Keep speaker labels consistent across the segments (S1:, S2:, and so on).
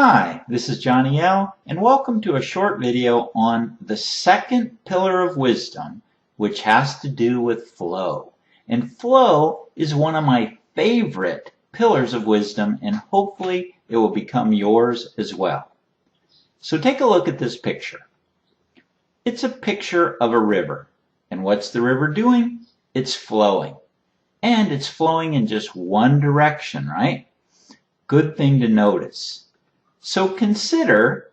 S1: Hi, this is Johnny L, and welcome to a short video on the second pillar of wisdom, which has to do with flow. And flow is one of my favorite pillars of wisdom, and hopefully it will become yours as well. So take a look at this picture. It's a picture of a river. And what's the river doing? It's flowing. And it's flowing in just one direction, right? Good thing to notice. So consider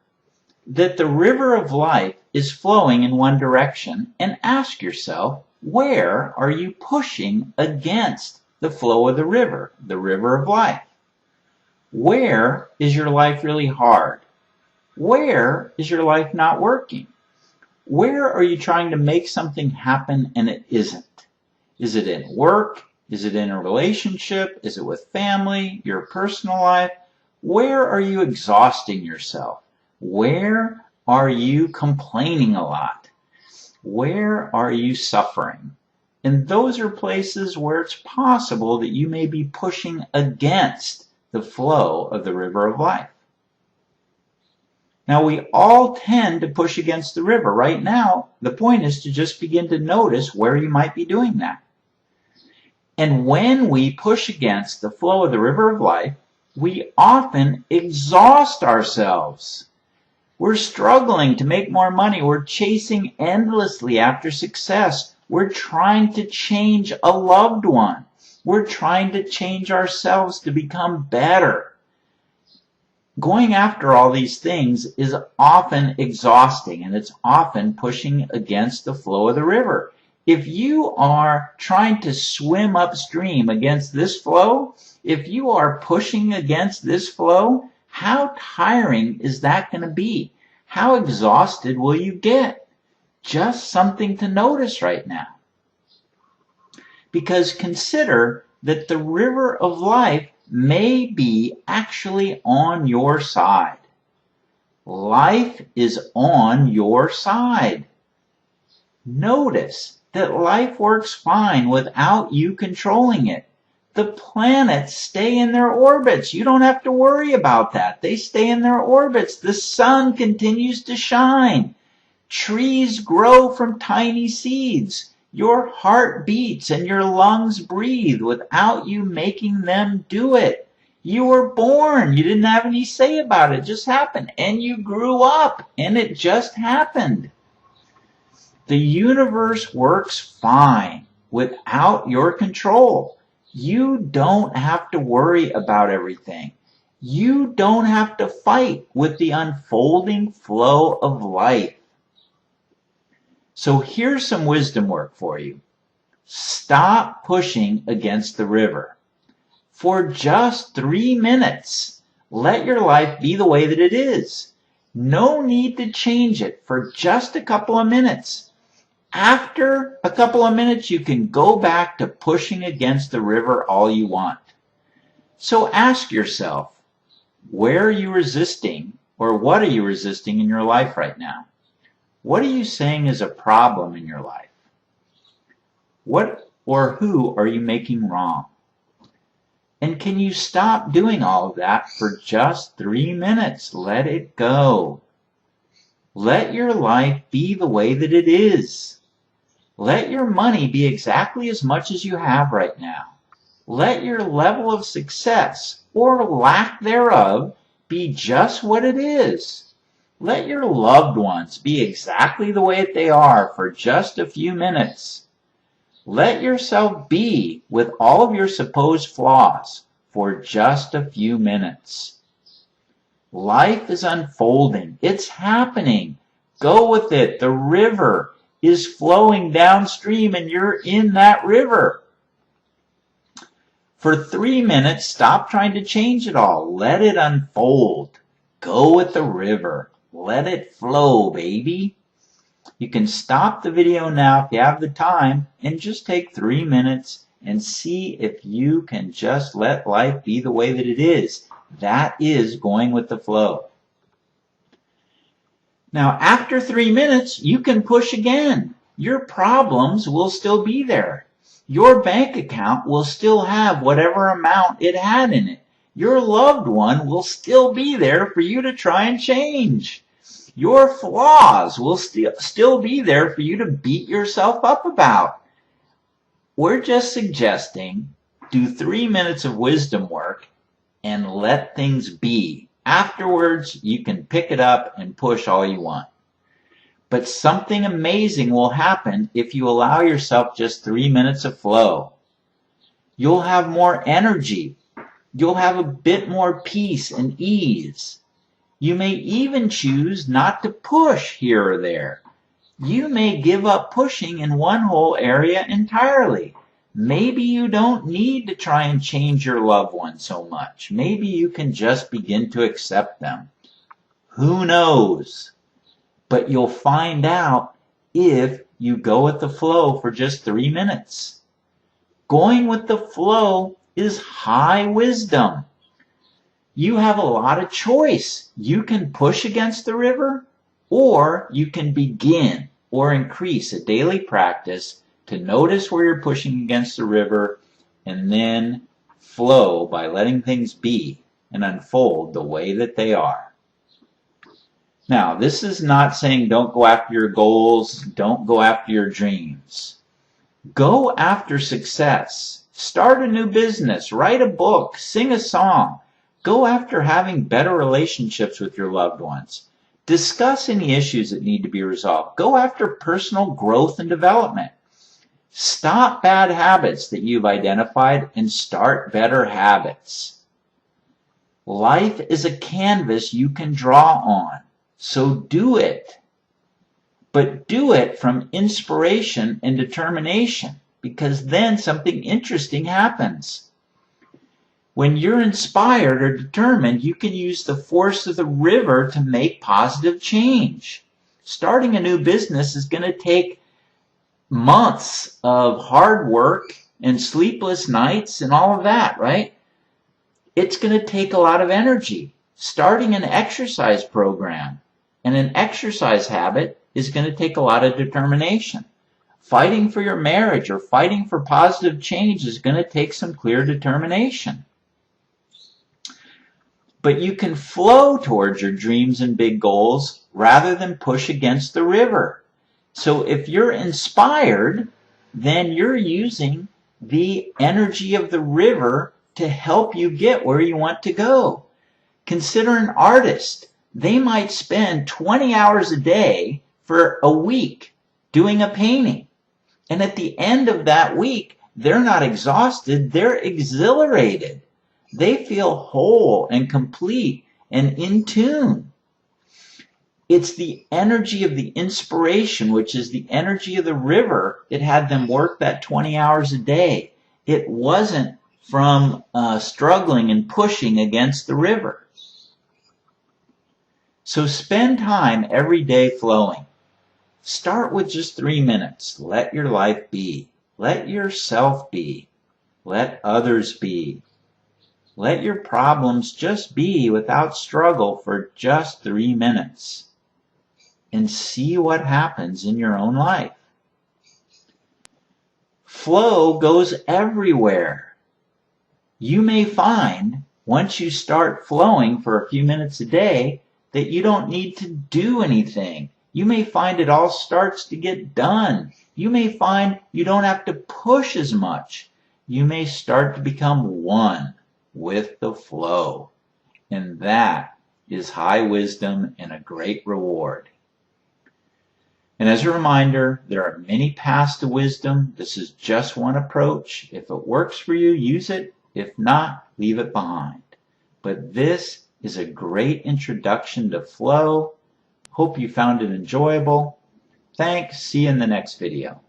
S1: that the river of life is flowing in one direction and ask yourself, where are you pushing against the flow of the river of life? Where is your life really hard? Where is your life not working? Where are you trying to make something happen and it isn't? Is it in work? Is it in a relationship? Is it with family, your personal life? Where are you exhausting yourself? Where are you complaining a lot? Where are you suffering? And those are places where it's possible that you may be pushing against the flow of the river of life. Now, we all tend to push against the river. Right now, the point is to just begin to notice where you might be doing that. And when we push against the flow of the river of life, we often exhaust ourselves. We're struggling to make more money. We're chasing endlessly after success. We're trying to change a loved one. We're trying to change ourselves to become better. Going after all these things is often exhausting, and it's often pushing against the flow of the river. If you are trying to swim upstream against this flow, if you are pushing against this flow, how tiring is that going to be? How exhausted will you get? Just something to notice right now. Because consider that the river of life may be actually on your side. Life is on your side. Notice that life works fine without you controlling it. The planets stay in their orbits. You don't have to worry about that. They stay in their orbits. The sun continues to shine. Trees grow from tiny seeds. Your heart beats and your lungs breathe without you making them do it. You were born. You didn't have any say about it. It just happened. And you grew up, and it just happened. The universe works fine without your control. You don't have to worry about everything. You don't have to fight with the unfolding flow of life. So here's some wisdom work for you. Stop pushing against the river. For just 3 minutes, let your life be the way that it is. No need to change it for just a couple of minutes. After a couple of minutes, you can go back to pushing against the river all you want. So ask yourself, where are you resisting, or what are you resisting in your life right now? What are you saying is a problem in your life? What or who are you making wrong? And can you stop doing all of that for just 3 minutes? Let it go. Let your life be the way that it is. Let your money be exactly as much as you have right now. Let your level of success, or lack thereof, be just what it is. Let your loved ones be exactly the way that they are for just a few minutes. Let yourself be with all of your supposed flaws for just a few minutes. Life is unfolding. It's happening. Go with it. The river is flowing downstream, and you're in that river. For 3 minutes, stop trying to change it all. Let it unfold. Go with the river. Let it flow, baby. You can stop the video now if you have the time and just take 3 minutes and see if you can just let life be the way that it is. That is going with the flow. Now, after 3 minutes, you can push again. Your problems will still be there. Your bank account will still have whatever amount it had in it. your loved one will still be there for you to try and change. Your flaws will still be there for you to beat yourself up about. We're just suggesting do 3 minutes of wisdom work and let things be. Afterwards, you can pick it up and push all you want. But something amazing will happen if you allow yourself just 3 minutes of flow. You'll have more energy. You'll have a bit more peace and ease. You may even choose not to push here or there. You may give up pushing in one whole area entirely. Maybe you don't need to try and change your loved one so much. Maybe you can just begin to accept them. Who knows? But you'll find out if you go with the flow for just 3 minutes. Going with the flow is high wisdom. You have a lot of choice. You can push against the river, or you can begin or increase a daily practice to notice where you're pushing against the river and then flow by letting things be and unfold the way that they are. Now, this is not saying don't go after your goals, don't go after your dreams. Go after success. Start a new business, write a book, sing a song. Go after having better relationships with your loved ones. Discuss any issues that need to be resolved. Go after personal growth and development. Stop bad habits that you've identified and start better habits. Life is a canvas you can draw on, so do it. But do it from inspiration and determination, because then something interesting happens. When you're inspired or determined, you can use the force of the river to make positive change. Starting a new business is going to take months of hard work and sleepless nights and all of that, right? It's going to take a lot of energy. Starting an exercise program and an exercise habit is going to take a lot of determination. Fighting for your marriage or fighting for positive change is going to take some clear determination. But you can flow towards your dreams and big goals rather than push against the river. So if you're inspired, then you're using the energy of the river to help you get where you want to go. Consider an artist. They might spend 20 hours a day for a week doing a painting. And at the end of that week, they're not exhausted, they're exhilarated. They feel whole and complete and in tune. It's the energy of the inspiration, which is the energy of the river, that had them work that 20 hours a day. It wasn't from struggling and pushing against the river. So spend time every day flowing. Start with just 3 minutes. Let your life be. Let yourself be. Let others be. Let your problems just be without struggle for just 3 minutes. And see what happens in your own life. Flow goes everywhere. You may find, once you start flowing for a few minutes a day, that you don't need to do anything. You may find it all starts to get done. You may find you don't have to push as much. You may start to become one with the flow. And that is high wisdom and a great reward. And as a reminder, there are many paths to wisdom. This is just one approach. If it works for you, use it. If not, leave it behind. But this is a great introduction to flow. Hope you found it enjoyable. Thanks. See you in the next video.